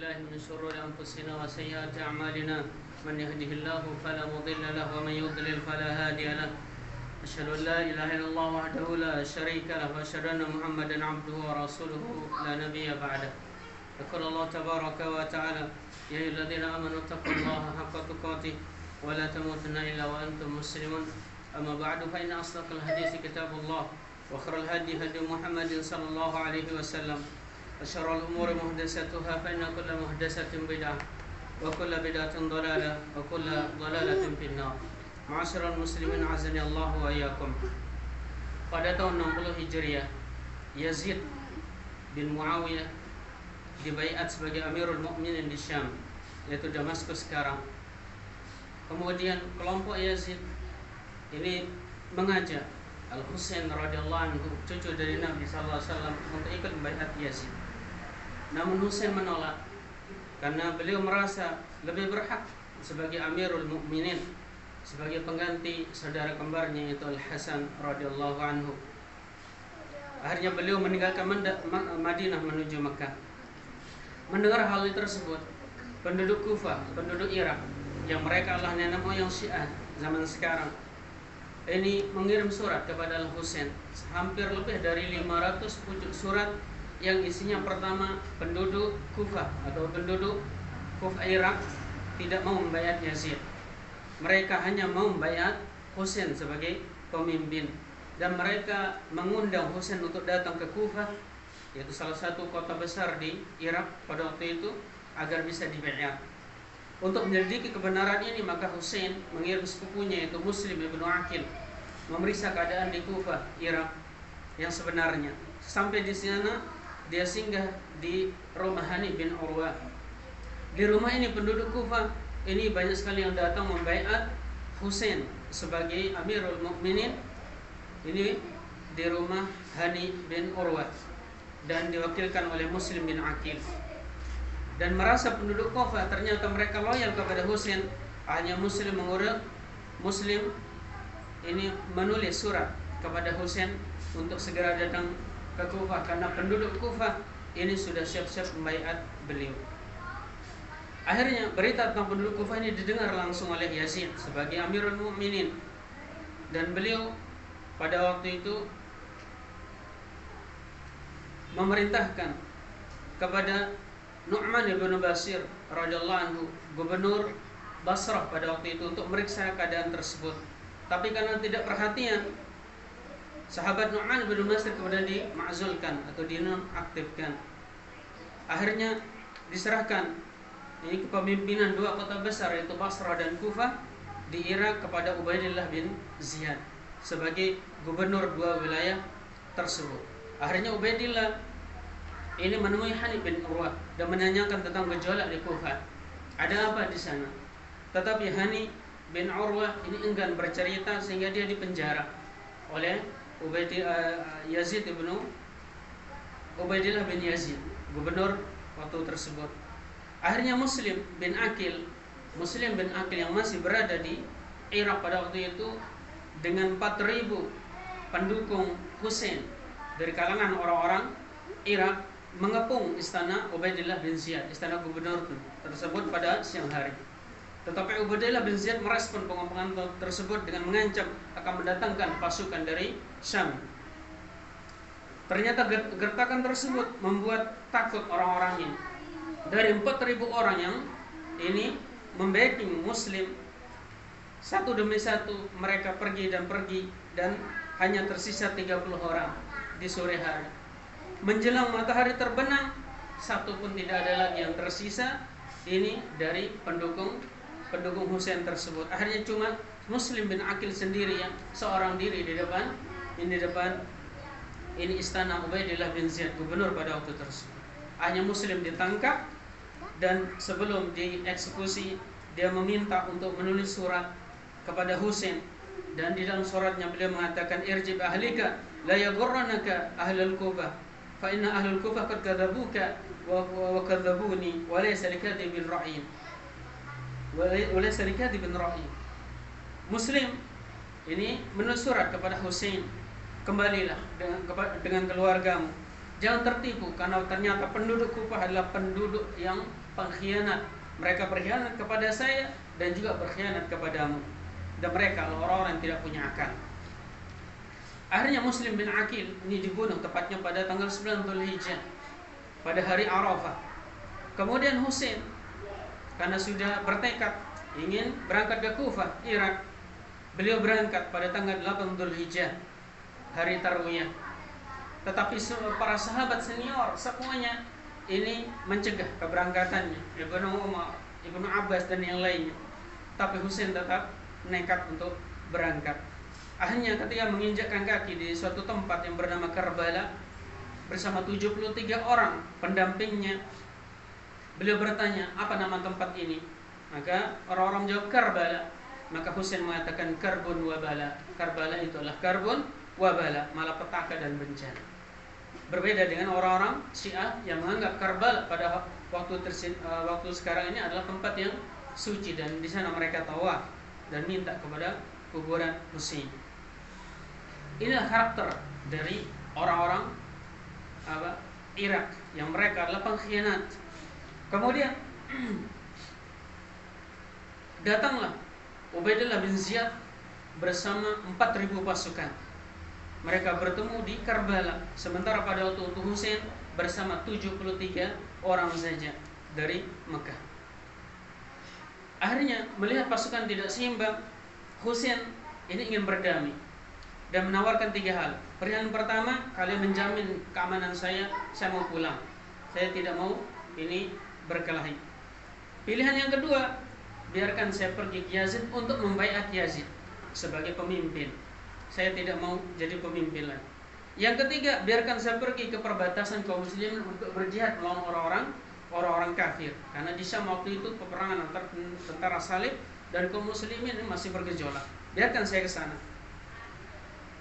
بالله من شرور أنفسنا وسيئات أعمالنا من يهده الله فلا مضل له ومن يضلل فلا هادي له أشهد أن لا إله إلا الله وحده لا شريك له وأشهد أن محمدا عبده ورسوله لا نبي بعده. يقول الله تبارك وتعالى يا أيها الذين آمنوا اتقوا الله حق تقاته ولا تموتن إلا وأنتم مسلمون. أما بعد فإن أصدق الحديث كتاب الله وخير الهدي هدي محمد صلى الله عليه وسلم وشر الأمور محدثاتها فإن كل محدثة بدعة وكل بدعة ضلالة وكل ضلالة في النار. Ma'asyiral muslimin azani Allah wa iyyakum. Pada tahun 60 Hijriah, Yazid bin Muawiyah dibaiat sebagai Amirul Mukminin di Syam, yaitu Damaskus sekarang. Kemudian kelompok Yazid ini mengajak Al-Husain radhiyallahu anhu, cucu dari Nabi sallallahu alaihi wasallam, untuk ikut membaiat Yazid. Namun Husain menolak karena beliau merasa lebih berhak sebagai Amirul Mukminin, sebagai pengganti saudara kembarnya yaitu Al-Hasan radhiyallahu anhu. Akhirnya beliau meninggalkan Madinah menuju Mekah. Mendengar hal tersebut, penduduk Kufah, penduduk Irak yang mereka adalah nenek moyang Syiah zaman sekarang, ini mengirim surat kepada Al-Husain, hampir lebih dari 500 pucuk surat yang isinya pertama, penduduk Kufah atau penduduk Kufah Irak tidak mau membaiat Yazid. Mereka hanya mau membaiat Husain sebagai pemimpin, dan mereka mengundang Husain untuk datang ke Kufah, yaitu salah satu kota besar di Irak pada waktu itu, agar bisa dibaiat. Untuk menyelidiki kebenaran ini, maka Husain mengirim sepupunya yaitu Muslim ibnu Aqil memeriksa keadaan di Kufah, Irak yang sebenarnya. Sampai di sana dia singgah di rumah Hani bin Urwah. Di rumah ini penduduk Kufah ini banyak sekali yang datang membaiat Husain sebagai Amirul Mukminin. Ini di rumah Hani bin Urwah dan diwakilkan oleh Muslim bin Aqil. Dan merasa penduduk Kufah ternyata mereka loyal kepada Husain. Hanya Muslim ini menulis surat kepada Husain untuk segera datang ke Kufah, karena penduduk Kufah ini sudah siap-siap membaiat beliau. Akhirnya berita tentang penduduk Kufah ini didengar langsung oleh Yazid sebagai Amirul Mukminin, dan beliau pada waktu itu memerintahkan kepada Nu'man bin Bashir radhiyallahu anhu, gubernur Basrah pada waktu itu, untuk meriksa keadaan tersebut. Tapi karena tidak perhatian, sahabat Nu'man bin Bashir kemudian dima'zulkan atau dinonaktifkan. Akhirnya diserahkan ini kepemimpinan dua kota besar yaitu Basrah dan Kufah di Irak kepada Ubaidillah bin Ziyad sebagai gubernur dua wilayah tersebut. Akhirnya Ubaidillah ini menemui Hani bin Urwah dan menanyakan tentang gejolak di Kufah. Ada apa di sana? Tetapi Hani bin Urwah ini enggan bercerita sehingga dia dipenjara oleh Yazid bin Ubaidillah bin Yazid, gubernur waktu tersebut. Akhirnya Muslim bin Aqil yang masih berada di Irak pada waktu itu dengan 4.000 pendukung Husain dari kalangan orang-orang Irak mengepung istana Ubaidillah bin Ziyad, istana gubernur tersebut pada siang hari. Tetapi Ubaidillah bin Ziyad merespon pengepungan tersebut dengan mengancam akan mendatangkan pasukan dari Syam. Ternyata gertakan tersebut membuat takut orang-orang ini. Dari 4.000 orang yang ini membacking Muslim, satu demi satu mereka pergi dan hanya tersisa 30 orang di sore hari. Menjelang matahari terbenam, satu pun tidak ada lagi yang tersisa ini dari pendukung Husain tersebut. Akhirnya cuma Muslim bin Aqil sendiri yang seorang diri di depan ini istana Ubaidillah bin Ziyad, gubernur pada waktu tersebut. Hanya Muslim ditangkap, dan sebelum dieksekusi dia meminta untuk menulis surat kepada Husain, dan di dalam suratnya beliau mengatakan irji' ahlika la yaghurranaka ahlul Kufah fa inna ahlul Kufah qad kadzabuka wa kadzabuni wa laysa likadzibin ra'in wa laysa likadzibin ra'in. Muslim ini menulis surat kepada Husain, kembalilah dengan keluargamu, Jangan tertipu, karena ternyata penduduk Kufah adalah penduduk yang pengkhianat. Mereka berkhianat kepada saya dan juga berkhianat kepadamu. Dan mereka adalah orang-orang yang tidak punya akal. Akhirnya Muslim bin Aqil ini dibunuh tepatnya pada tanggal 9 Dzulhijjah, pada hari Arafah. Kemudian Husain karena sudah bertekad ingin berangkat ke Kufah, Irak, beliau berangkat pada tanggal 8 Dzulhijjah, hari Tarwiyah. Tetapi para sahabat senior semuanya ini mencegah keberangkatannya, Ibnu Umar, Ibnu Abbas dan yang lainnya. Tapi Husain tetap nekat untuk berangkat. Akhirnya ketika menginjakkan kaki di suatu tempat yang bernama Karbala bersama 73 orang pendampingnya, beliau bertanya, apa nama tempat ini? Maka orang-orang menjawab Karbala. Maka Husain mengatakan karbun wabala. Karbala itu adalah karbun wabala, malapetaka dan bencana. Berbeda dengan orang-orang Syiah yang menganggap Karbala pada waktu sekarang ini adalah tempat yang suci, dan di sana mereka tawaf dan minta kepada kuburan Husain. Inilah karakter dari orang-orang Irak yang mereka adalah pengkhianat. Kemudian datanglah Ubaidillah bin Ziyad bersama 4.000 pasukan. Mereka bertemu di Karbala. Sementara pada waktu itu Husain bersama 73 orang saja dari Mekah. Akhirnya melihat pasukan tidak seimbang, Husain ini ingin berdamai dan menawarkan 3 hal. Pilihan pertama, kalian menjamin keamanan saya mau pulang. Saya tidak mau ini berkelahi. Pilihan yang kedua, biarkan saya pergi ke Yazid untuk membaiat Yazid sebagai pemimpin. Saya tidak mau jadi pemimpin lagi. Yang ketiga, biarkan saya pergi ke perbatasan kaum muslimin untuk berjihad melawan orang-orang kafir. Karena di Syam waktu itu peperangan antar tentara salib dan kaum muslimin masih bergejolak. Biarkan saya ke sana.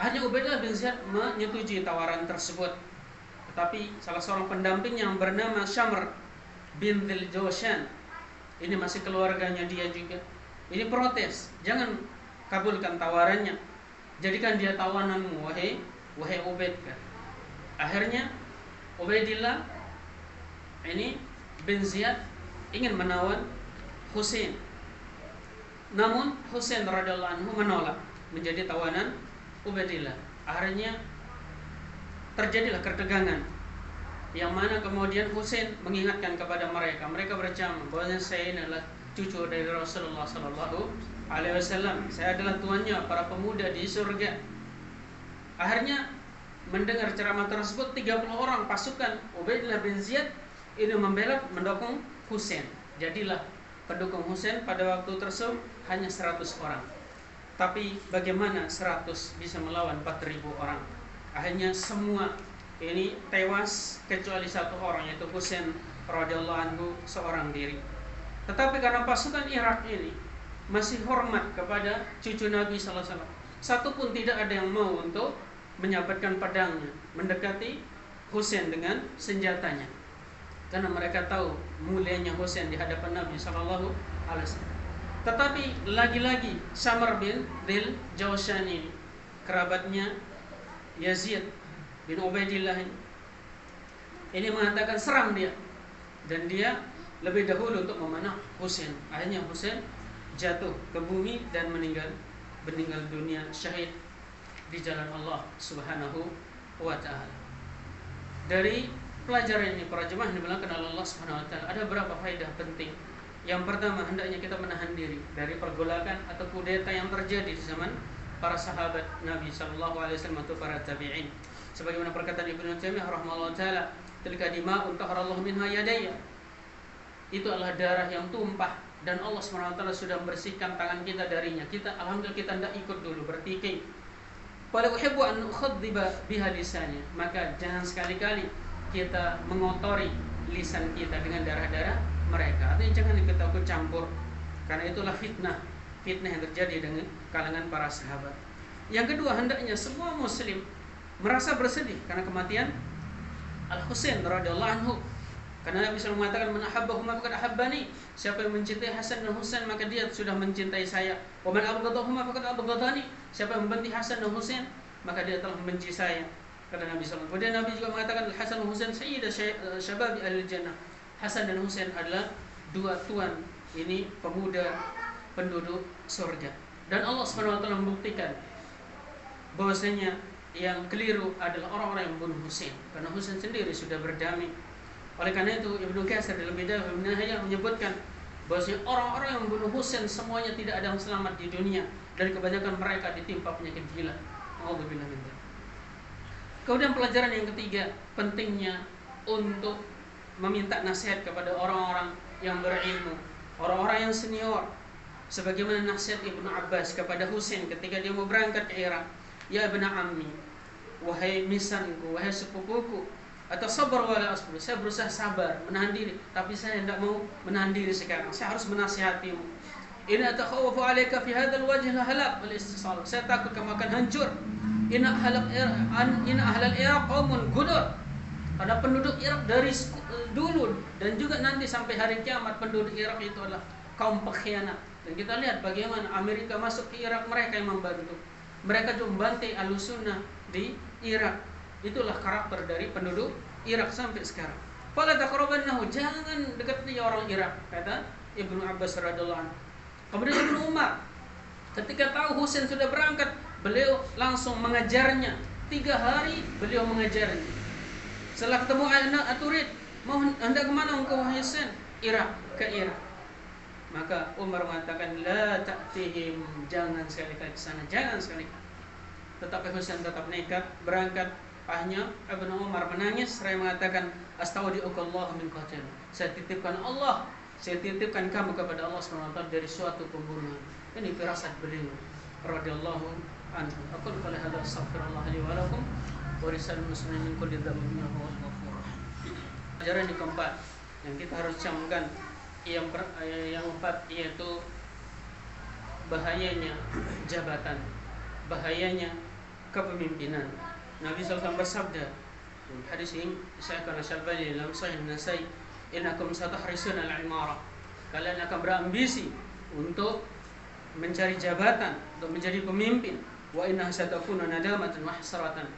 Akhirnya Ubaidillah bin Ziyad menyetujui tawaran tersebut. Tetapi salah seorang pendamping yang bernama Syamr bin Dzil Jawshan, ini masih keluarganya dia juga, ini protes, jangan kabulkan tawarannya. Jadikan dia tawananmu, wahai Ubaid. Akhirnya Ubaidillah ini bin Ziyad ingin menawan Husain. Namun Husain radhiyallahu anhu menolak menjadi tawanan Ubaidillah. Akhirnya terjadilah ketegangan, yang mana kemudian Husain mengingatkan kepada mereka. Mereka bercamuk bahwa saya ini adalah cucu dari Rasulullah sallallahu alaihi wasallam. Saya adalah tuannya para pemuda di surga. Akhirnya mendengar ceramah tersebut, 30 orang pasukan Ubaidillah bin Ziyad ini membela mendukung Husain. Jadilah pendukung Husain pada waktu tersebut hanya 100 orang. Tapi bagaimana 100 bisa melawan 4.000 orang? Akhirnya semua ini tewas kecuali 1 orang, yaitu Husain radhiyallahu anhu seorang diri. Tetapi karena pasukan Irak ini masih hormat kepada cucu Nabi sallallahu alaihi wasallam, satu pun tidak ada yang mau untuk menyabetkan pedangnya mendekati Husain dengan senjatanya, karena mereka tahu mulianya Husain di hadapan Nabi sallallahu alaihi wasallam. Tetapi lagi-lagi Syamr bin Dzil Jawshan ini, kerabatnya Yazid bin Ubaidillah ini mengatakan serang dia, dan dia lebih dahulu untuk memanah Husain. Akhirnya Husain jatuh ke bumi dan meninggal dunia syahid di jalan Allah Subhanahu wa taala. Dari pelajaran ini para jemaah yang dimuliakan oleh Allah Subhanahu wa taala, ada beberapa faedah penting. Yang pertama, hendaknya kita menahan diri dari pergolakan atau kudeta yang terjadi di zaman para sahabat Nabi sallallahu alaihi wasallam atau para tabi'in. Sebagaimana perkataan Ibnu Taimiyah rahimahullah taala, "Tilka dima'un taharallahu minha yadayya." Itu adalah darah yang tumpah dan Allah SWT sudah membersihkan tangan kita darinya. Kita alhamdulillah kita tidak ikut dulu bertikai. Fala uhibbu an ukhadziba biha lisannya. Maka jangan sekali-kali kita mengotori lisan kita dengan darah-darah mereka. Artinya jangan kita ikut campur, karena itulah fitnah yang terjadi dengan kalangan para sahabat. Yang kedua, hendaknya semua muslim merasa bersedih karena kematian Al-Husain radhiyallahu anhu. Karena Nabi SAW mengatakan, "Man ahabbahuma faqad ahabbani." Siapa yang mencintai Hasan dan Husain maka dia sudah mencintai saya. "Wa man abghadahuma faqad abghadani." Siapa yang membenci Hasan dan Husain maka dia telah membenci saya. kata Nabi SAW. Kemudian Nabi juga mengatakan Hasan dan Husain sayyidah syabab ahli jannah. Hasan dan Husain adalah dua tuan ini pemuda penduduk surga. Dan Allah SWT membuktikan bahwasanya yang keliru adalah orang-orang yang membunuh Husain, karena Husain sendiri sudah berdamai. Oleh karena itu Ibnu Katsir dalam Bidayah wa Nihayah menyebutkan bahwasanya orang-orang yang membunuh Husain semuanya tidak ada yang selamat di dunia, dan kebanyakan mereka ditimpa penyakit gila. Alhamdulillah. Kemudian pelajaran yang ketiga, pentingnya untuk meminta nasihat kepada orang-orang yang berilmu, orang-orang yang senior. Sebagaimana nasihat Ibnu Abbas kepada Husain ketika dia mau berangkat ke Irak. Ya ibn ammi, wahai misanku, wahai sepupuku, atau sabar wala asbur, saya berusaha sabar, menahan diri, tapi saya tidak mau menahan diri sekarang. Saya harus menasihatimu. Inna takhawafu alayka fi hadzal wajh halak wal istisal. Saya takut kamu akan hancur. Inna ahlal Iraq qaumun gudur. Karena penduduk Irak dari dulu dan juga nanti sampai hari kiamat, penduduk Irak itu adalah kaum pengkhianat. Dan kita lihat bagaimana Amerika masuk ke Irak, mereka yang membantu. Mereka juga membantai Ahlussunnah di Irak. Itulah karakter dari penduduk Irak sampai sekarang. Fala taqrabannahu, jangan dekati orang Irak, kata Ibnu Abbas radhiyallahu anhu. Kemudian Ibnu Umar ketika tahu Husain sudah berangkat, beliau langsung mengajarnya. 3 hari beliau mengajarnya. Setelah ketemu anak Aturid, mau hendak kemana engkau wahai Husain? Irak, ke Irak. Maka Umar mengatakan la ta'tihim, jangan sekali-kali ke sana, jangan sekali. Tetapi Husain tetap nekat berangkat. Akhirnya Ibnu Umar menangis, seraya mengatakan astaudiukallah min qatil. Saya titipkan kamu kepada Allah SWT dari suatu pembunuhan. Ini firasat beliau radhiyallahu anhu. Aku qala hadza astaghfirullah li wa lakum wa risal muslimin min kulli dhanbin innahu huwal ghafurur rahim. Pelajaran yang keempat yang kita harus camkan, yang keempat, yaitu bahayanya jabatan, bahayanya kepemimpinan. Nabi SAW bersabda, hadis ini disahkan Syalbani dalam Sahih Nasai, innakum satahrisuna al-imara, kalian akan berambisi untuk mencari jabatan, untuk menjadi pemimpin. Wa inna satakuna nadamatan wa hasratan,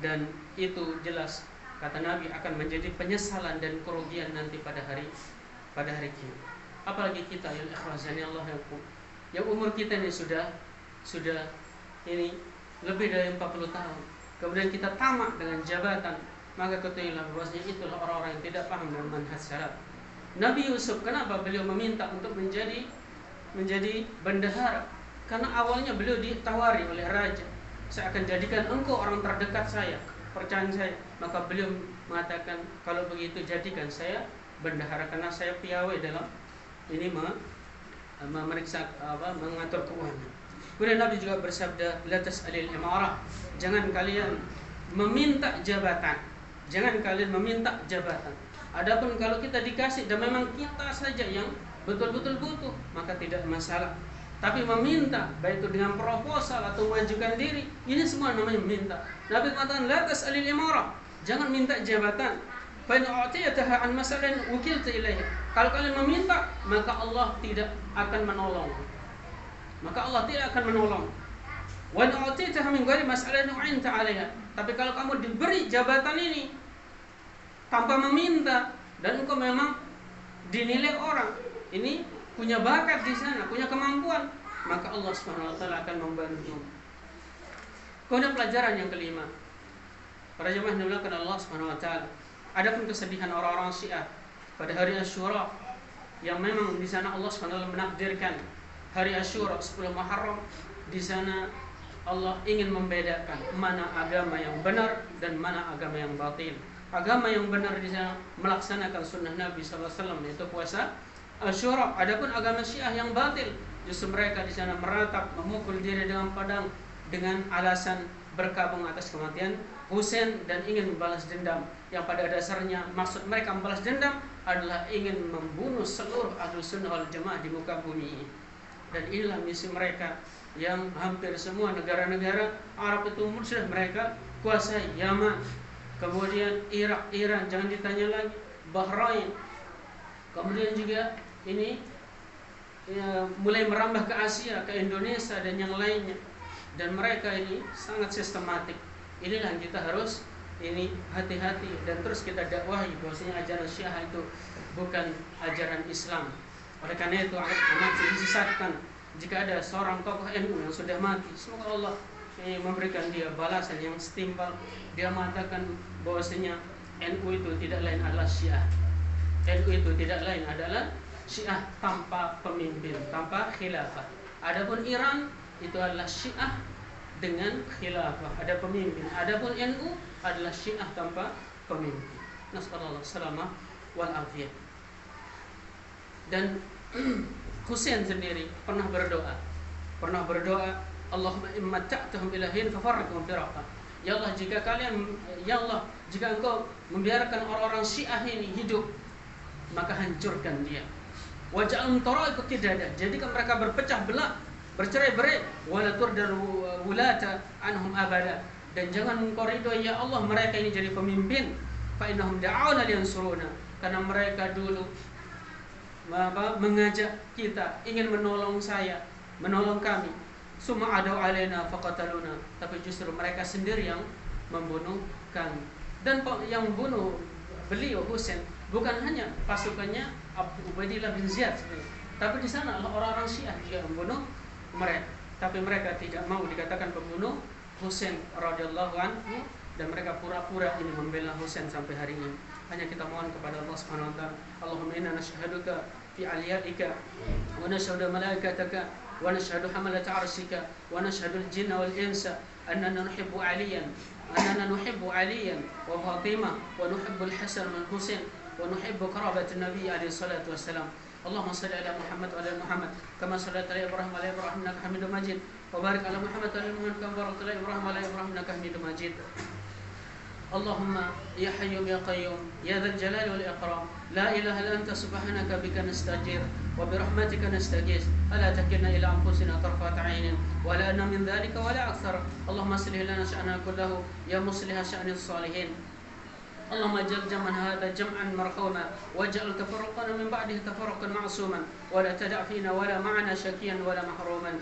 dan itu jelas kata Nabi akan menjadi penyesalan dan kerugian nanti pada hari kiamat. Apalagi kita yang ikhlasani Allah yang umur kita ini sudah ini lebih dari 40 tahun. Kemudian kita tamak dengan jabatan, maka ketahuilah bahwasanya itulah orang-orang yang tidak paham dengan manhaj salaf. Nabi Yusuf, kenapa beliau meminta untuk menjadi bendahara? Karena awalnya beliau ditawari oleh raja, saya akan jadikan engkau orang terdekat saya, percayaan saya. Maka beliau mengatakan, kalau begitu jadikan saya bendahara, karena saya piawai dalam ini memeriksa mengatur keuangan. Kemudian Nabi juga bersabda, la tas'alil imarah, jangan kalian meminta jabatan. Adapun kalau kita dikasih dan memang kita saja yang betul-betul butuh, maka tidak masalah. Tapi meminta, baik itu dengan proposal atau mengajukan diri, ini semua namanya meminta. Nabi mengatakan, la tas'alil imarah, jangan minta jabatan. Fa in u'tiyataha an masalan wukilta ilaihi. Kalau kalian meminta, maka Allah tidak akan menolong. Wa in u'tiyataha min ghairi mas'alatin u'inta 'alaiha. Tapi kalau kamu diberi jabatan ini tanpa meminta, dan engkau memang dinilai orang ini punya bakat di sana, punya kemampuan, maka Allah Subhanahu wa taala akan membantu. Kemudian pelajaran yang kelima, para jemaah yang dimuliakan Allah Subhanahu wa taala, adapun kesedihan orang-orang Syiah pada hari Asyura, yang memang di sana Allah Subhanahu wa taala menakdirkan hari Asyura 10 Muharram, di sana Allah ingin membedakan mana agama yang benar dan mana agama yang batil. Agama yang benar di sana melaksanakan sunnah Nabi SAW, yaitu puasa Asyura. Adapun agama Syiah yang batil, justru mereka di sana meratap, memukul diri dengan pedang dengan alasan berkabung atas kematian Husain dan ingin membalas dendam. Yang pada dasarnya maksud mereka membalas dendam adalah ingin membunuh seluruh Ahlussunnah wal Jamaah di muka bumi ini. Dan inilah misi mereka yang hampir semua negara-negara Arab itu sudah mereka kuasai. Yaman, kemudian Irak, Iran, jangan ditanya lagi, Bahrain, kemudian juga ini mulai merambah ke Asia, ke Indonesia dan yang lainnya. Dan mereka ini sangat sistematik Inilah yang kita harus hati-hati dan terus kita dakwahi bahwasanya ajaran Syiah itu bukan ajaran Islam. Oleh karena itu amat disesatkan jika ada seorang tokoh NU yang sudah mati. Semoga Allah memberikan dia balasan yang setimpal. Dia mengatakan bahwasanya NU itu tidak lain adalah Syiah. NU itu tidak lain adalah Syiah tanpa pemimpin, tanpa khilafah. Adapun Iran itu adalah Syiah dengan khilafah, ada pemimpin. Adapun NU adalah Syiah tanpa pemimpin. Nasallallahu salamah wal afiyah. Dan Husain sendiri pernah berdoa, Allahumma imma ta'tahum ilahin fafarriqhum firaqa. Ya Allah, jika Engkau membiarkan orang-orang Syiah ini hidup, maka hancurkan dia. Waj'alhum tara'iqa qidada, jadikan mereka berpecah belah, bercerai-berai, wala turdalu wulata anhum abada, dan jangan Engkau ridhoi ya Allah mereka ini jadi pemimpin. Fa innahum da'awna liyansuruna, karena mereka dulu mengajak kita, ingin menolong kami. Summa adu alaina faqataluna, tapi justru mereka sendiri yang membunuh kami. Dan yang membunuh beliau Husain bukan hanya pasukannya Abu Ubaidillah bin Ziyad, tapi di sana orang-orang Syiah juga membunuh mereka. Tapi mereka tidak mau dikatakan pembunuh Husain radhiyallahu anhu, dan mereka pura-pura ini membela Husain sampai hari ini. Hanya kita mohon kepada Allah Subhanahu wa taala, Allahumma inna nashhaduka fi aliyatika wa nashhadu malaikataka wa nashhadu hamalat 'arshika wa nashhadu al-jinna wal insa annana nuhibbu aliyan wa Fatimah wa nuhibbu al-Hasan wal Husain wa nuhibbu qarabat an-nabi alaihi salatu wassalam. Allahumma shalli ala Muhammad wa ala Muhammad kama shallaita ala Ibrahim wa ala Ibrahim innaka Hamidum Majid, wa barik ala Muhammad wa ala Muhammad kama barakta ala Ibrahim wa ala Ibrahim innaka Hamidum Majid. Allahumma ya hayyum ya qayyum ya dzal jalali wal ikram, la ilaha illa anta subhanaka bika nastajir wa bi rahmatika nastaghis, ala takilna ila anfusina tarfat 'ainin wa la anna min dhalika wa la akthar. Allahumma aslih lana sha'nana kullahu ya musliha sha'nis salihin. Allahumma ij'al jam'ana hadha jam'an marhuma waj'al tafarruqana min ba'dihi tafarruqan ma'suman wa la tada' fina wa la ma'ana shakiyan wa la mahruman.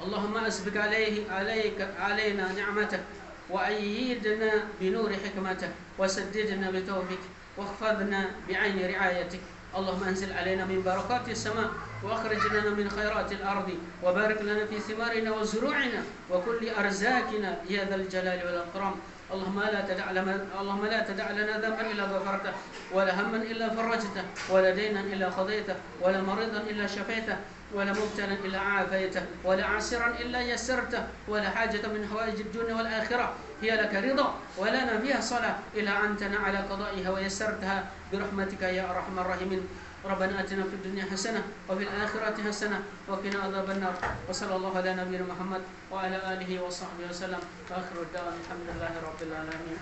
Allahumma asbik alayna ni'matak وأيدنا بنور حكمته وسددنا بتوفيق واحفظنا بعين رعايتك. اللهم أنزل علينا من بركات السماء وأخرج لنا من خيرات الأرض وبارك لنا في ثمارنا وزروعنا وكل أرزاقنا يا ذا الجلال والإكرام. اللهم لا تدع لنا ذنبا إلا غفرته ولا هما إلا فرجته ولا دينا إلا قضيته ولا مريضا إلا شفيته ولا مبتلا إلا عافيته ولا عسرا إلا يسرته ولا حاجة من حوائج الدنيا والآخرة هي لك رضا ولنا فيها صلاة إلا أنتنا على قضائها ويسرتها برحمتك يا أرحم الراحمين. ربنا آتنا في الدنيا حسنة وفي الآخرة حسنة وقنا عذاب النار. وصلى الله على نبينا محمد وعلى آله وصحبه وسلم. وآخر الدعوة الحمد لله رب العالمين.